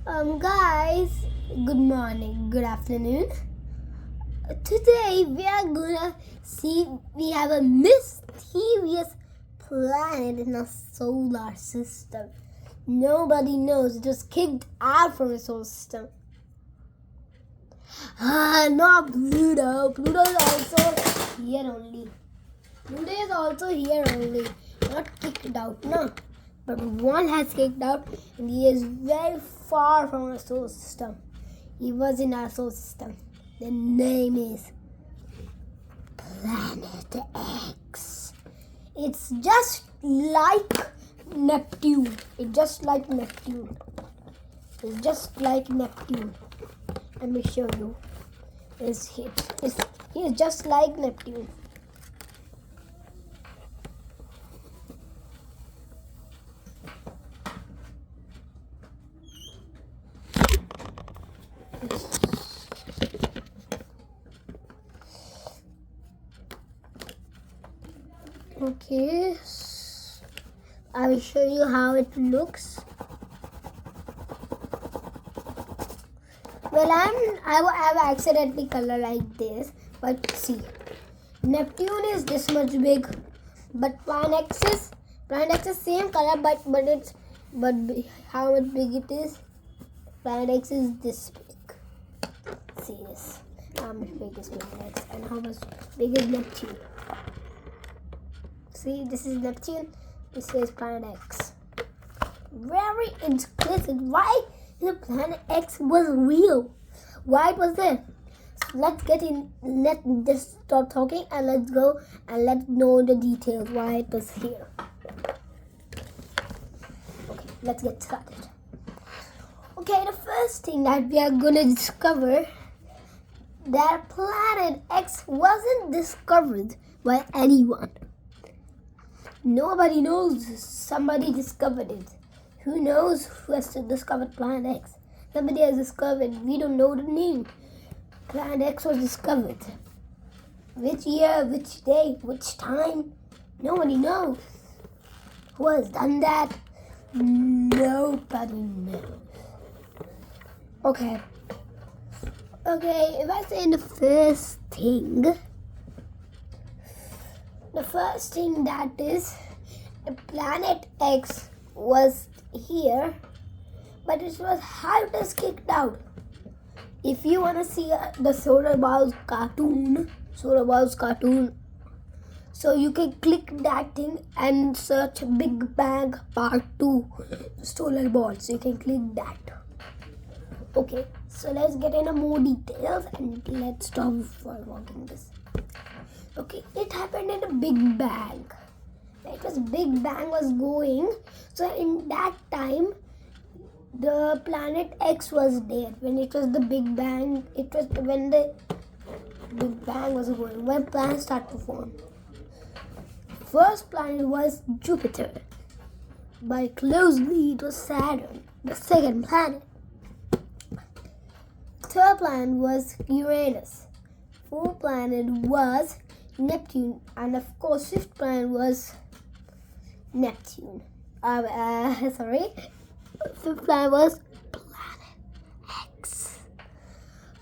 Guys, good morning, good afternoon. Today we are gonna see we have a mysterious planet in our solar system. Nobody knows, it was kicked out from the solar system. Not Pluto. Pluto is also here only. Pluto is also here only. Not kicked out, no. But one has kicked out and he is very far from our solar system. He was in our solar system. The name is Planet X. It's just like Neptune. It's just like Neptune. It's just like Neptune. Let me show you. He is just like Neptune. Okay, I will show you how it looks. Well, I've accidentally color like this, but see, Neptune is this much big, but Planet X is same color, but how much big it is? Planet X is this big. See this, how much big is Planet X and how much big is Neptune? See, this is Neptune, this is Planet X. Very explicit. Why the Planet X was real? Why it was there? So let's get in, let's just stop talking and let's go and let's know the details why it was here. Okay, let's get started. Okay, the first thing that we are gonna discover that Planet X wasn't discovered by anyone. Nobody knows. Somebody discovered it. Who knows who has discovered Planet X? Somebody has discovered. We don't know the name. Planet X was discovered. Which year, which day, which time? Nobody knows. Who has done that? Nobody knows. Okay, if I say the first thing that is, the Planet X was here, but it was how it was kicked out. If you want to see the Solar Balls cartoon, so you can click that thing and search Big Bang Part 2 Solar Balls. You can click that. Okay, so let's get into more details and let's stop for walking this. Okay, it happened in a Big Bang. It was Big Bang was going. So in that time, the Planet X was there. When it was the Big Bang, it was when the Big Bang was going, when planets started to form. First planet was Jupiter. By closely, it was Saturn, the second planet. Third planet was Uranus. Fourth planet was Neptune, and of course, fifth planet was Neptune. Fifth planet was Planet X.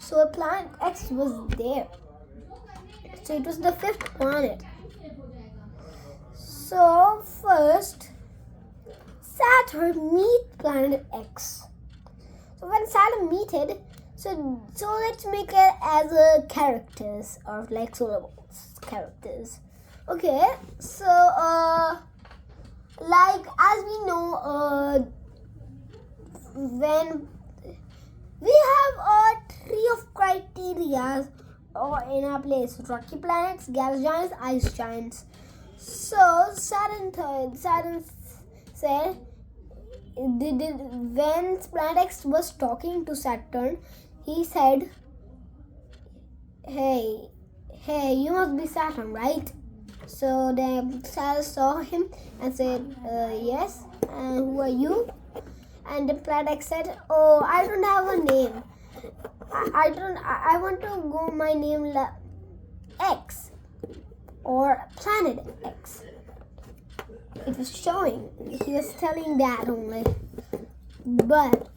So Planet X was there. So it was the fifth planet. So first, Saturn meet Planet X. So when Saturn meted, so let's make it as a characters or like solar balls characters. Okay, so like as we know, when we have a tree of criteria or in our place: rocky planets, gas giants, ice giants. So Saturn said, when Planet X was talking to Saturn, he said, hey, you must be Saturn, right? So then Saturn saw him and said, yes, and who are you? And the Planet X said, oh, I don't have a name. I want to go my name X or Planet X. It was showing, he was telling that only. But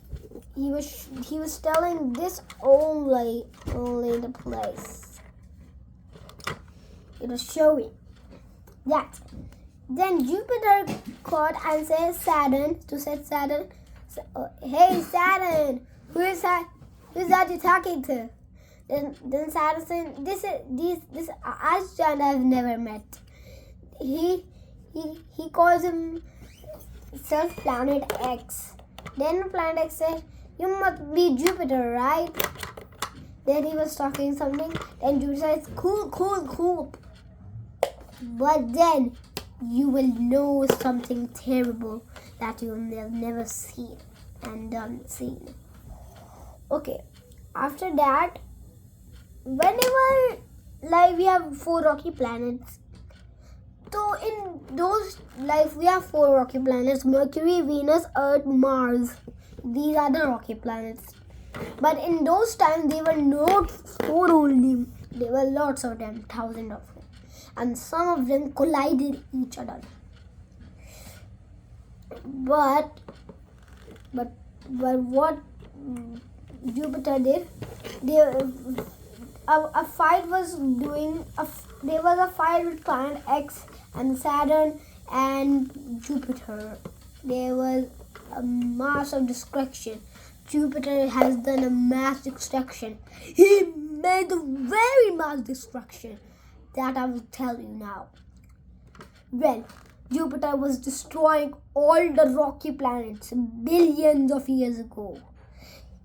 he was telling this only the place. It was showing that. Then Jupiter called and said Saturn Saturn, "Hey Saturn, who's that you're talking to?" Then Saturn said, "This Ashjan I've never met." He calls himself Planet X. Then Planet X said, "You must be Jupiter, right?" Then he was talking something. Then Jupiter says, "Cool. But then you will know something terrible that you have never seen and done seen." Okay. After that, whenever we have 4 rocky planets. So in those we have 4 rocky planets: Mercury, Venus, Earth, Mars. These are the rocky planets. But in those times they were not 4 only. There were lots of them, thousands of them. And some of them collided each other. But what Jupiter did, a fight was doing. There was a fight with Planet X and Saturn and Jupiter. There was a massive destruction. Jupiter has done a mass destruction. He made a very mass destruction that I will tell you now. When Jupiter was destroying all the rocky planets billions of years ago.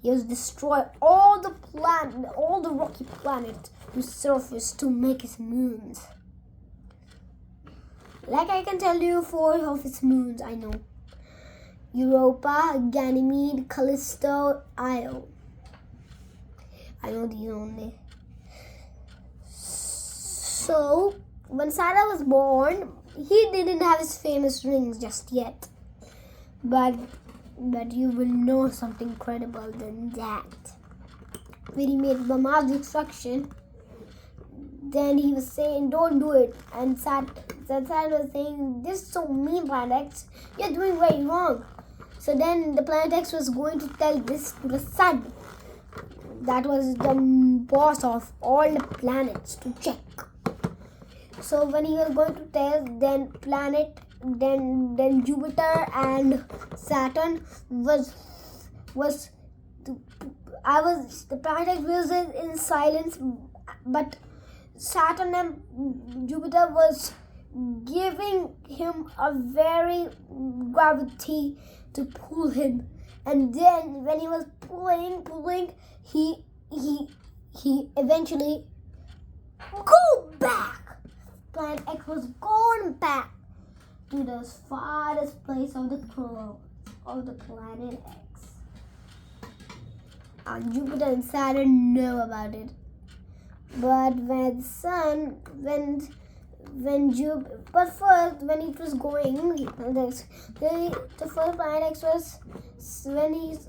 He was destroying all the rocky planets to surface to make his moons. I can tell you 4 of his moons I know: Europa, Ganymede, Callisto, Io. I know these only. So when Saturn was born, he didn't have his famous rings just yet. But you will know something incredible than that. When he made the mass destruction, then he was saying, "Don't do it." And Saturn was saying, "This is so mean, Planet X. You're doing very wrong." So then the Planet X was going to tell this to the Sun. That was the boss of all the planets to check. So when he was going to tell, then Jupiter and Saturn the Planet X was in silence, but Saturn and Jupiter was giving him a very gravity to pull him. And then when he was pulling, he eventually go back. Planet X was gone back to the farthest place of the Planet X. And Jupiter and Saturn know about it. But when first when it was going, the first Planet X was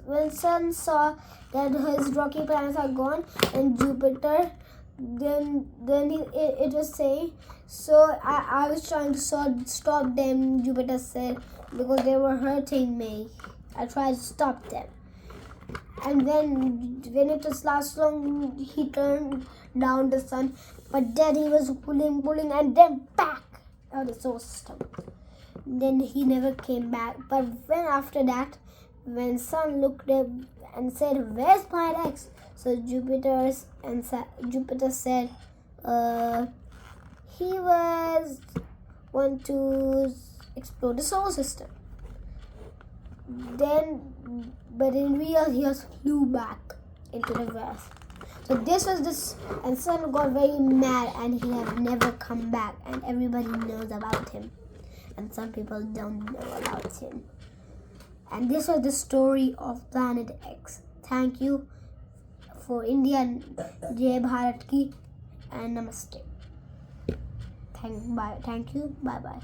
when Sun saw that his rocky planets are gone, and Jupiter, then it was saying, "So I was trying to stop them," Jupiter said, "because they were hurting me. I tried to stop them." And when it was last long, he turned down the Sun, but then he was pulling and then back out the solar system. Then he never came back. But when after that, when Sun looked up and said, "Where's Planet X?" So Jupiter said, he was want to explore the solar system. But in real, he just flew back into the earth. So and Sun got very mad, and he has never come back, and everybody knows about him, and some people don't know about him. And this was the story of Planet X. Thank you for India, and Jai Bharat ki, and Namaste. Thank you. Bye bye.